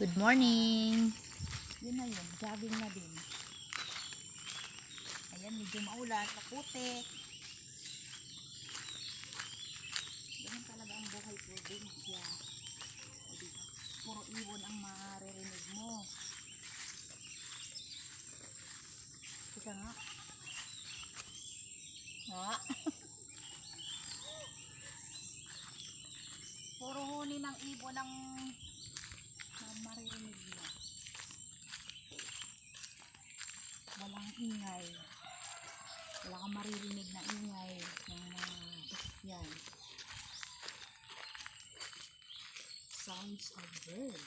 Good morning. Yun na yun, jogging na din. Ayan, medyo maulan, kaputik. Ganun talaga ang buhay ko din siya. O diba? Puro ibon ang maririnig mo. Isa nga. Ha? Puro huni ng ibon ang maririnig mo. Walang ingay. Wala kang maririnig na ingay ng mga yan. Sounds of bird.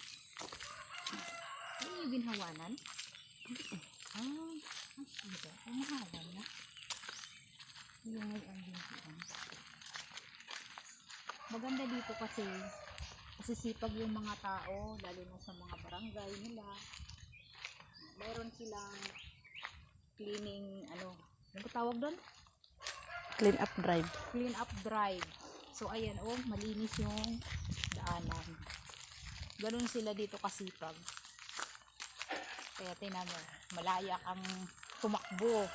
Ano yung ginhawanan? Ito. Umahawan na. Yung ang bintian. Maganda dito kasi sipag yung mga tao, lalo na sa mga barangay nila. Mayroon silang cleaning, ano tawag doon? Clean up drive. Clean up drive. So ayan, malinis yung daanan. Ganun sila dito kasipag. Kaya tinan mo, malaya kang tumakbo.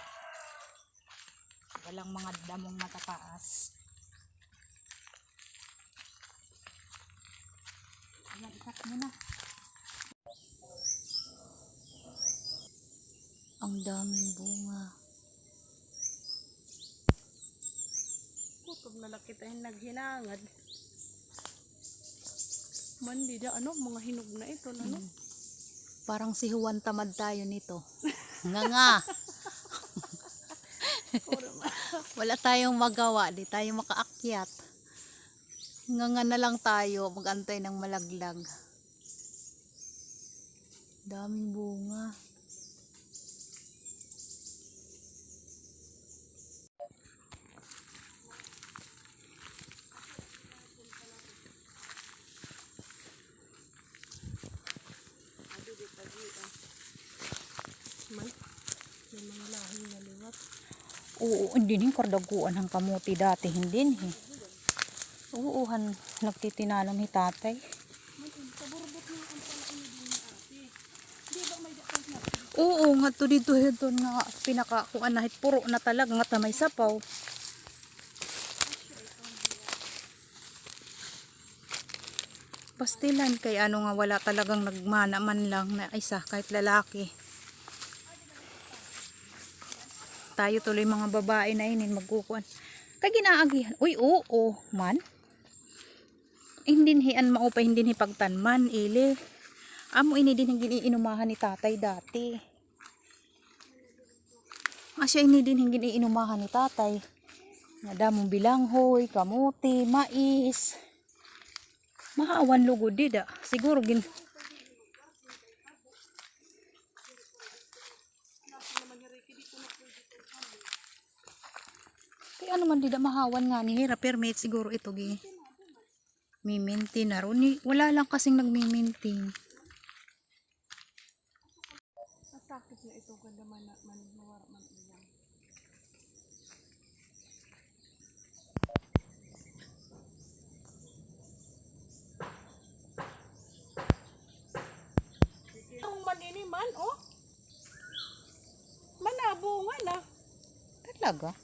Walang mga damong matataas. Ayan, ikat mo na. Ang daming bunga. Kutob na laki tayo naghinangad. Mandi da mga hinog na ito ano? Parang si Juan tamad tayo nito. Nga. Wala tayong magawa, di tayo makaakyat. Nga na lang tayo, magantay ng malaglag. Daming bunga. Man, may mga lahing naliwat. Oo, hindi rin kardaguan ang kamuti dati, hindi rin. Oo, nagtitinalon ni tatay. Oo, nga to dito na pinakakuan na puro na talaga nga tamay sapaw. Pastilan kay ano nga wala talagang nagmana man lang na isa kahit lalaki. Tayo tuloy mga babae na inin magkukuan. Kay ginaagihan. Uy, oo man. Hindi hian maupay hindi hi pagtanman ile. Amo ini din giniinumahan ni tatay dati. Asya ini din giniinumahan ni tatay. Nadamong bilanghoy, kamuti, mais. Mahawan lugod dida. Siguro kaya ano man dida mahawan nga ni hira permit siguro ito gi. Mimintin na ron. Wala lang kasing nagmimintin. Nasakit na ito kada mawara man iyang. Ang manini man manabunga na. Talaga?